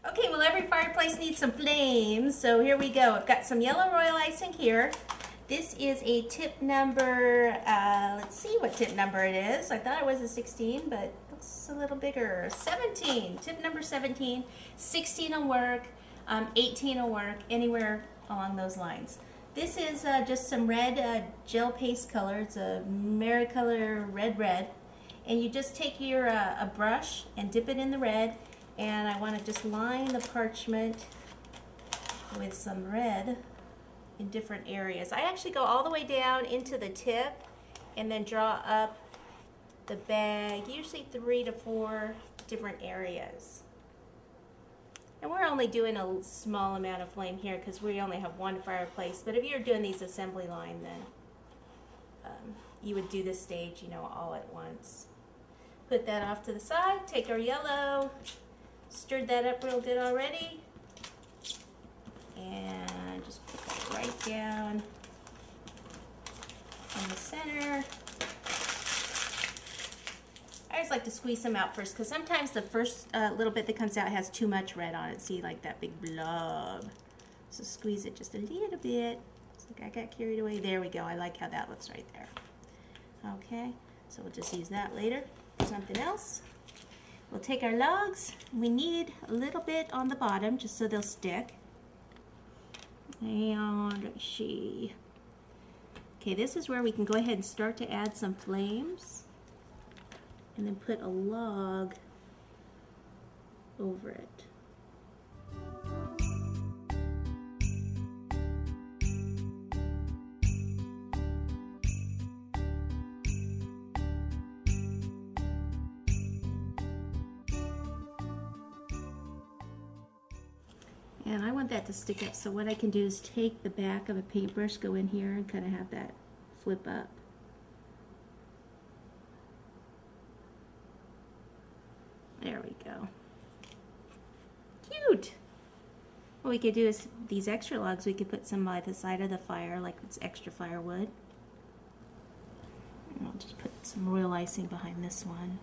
Okay, well every fireplace needs some flames, so here we go. I've got some yellow royal icing here. This is a tip number, let's see what tip number it is. I thought it was a 16, but it looks a little bigger. 17, tip number 17. 16 will work, 18 will work, anywhere along those lines. This is just some red gel paste color. It's a Maricolor red. And you just take your a brush and dip it in the red. And I want to just line the parchment with some red in different areas. I actually go all the way down into the tip and then draw up the bag, usually 3 to 4 different areas. And we're only doing a small amount of flame here because we only have one fireplace. But if you're doing these assembly line, then you would do this stage, you know, all at once. Put that off to the side, take our yellow, stirred that up real good already, and just put that right down in the center. I always like to squeeze some out first because sometimes the first little bit that comes out has too much red on it. See, like that big blob. So squeeze it just a little bit. It's like I got carried away. There we go. I like how that looks right there. Okay, so we'll just use that later for something else. We'll take our logs. We need a little bit on the bottom just so they'll stick. And let's see. Okay, this is where we can go ahead and start to add some flames. And then put a log over it. And I want that to stick up, so what I can do is take the back of a paintbrush, go in here and kind of have that flip up. There we go. Cute! What we could do is, these extra logs, we could put some by the side of the fire, like it's extra firewood. And I'll just put some royal icing behind this one.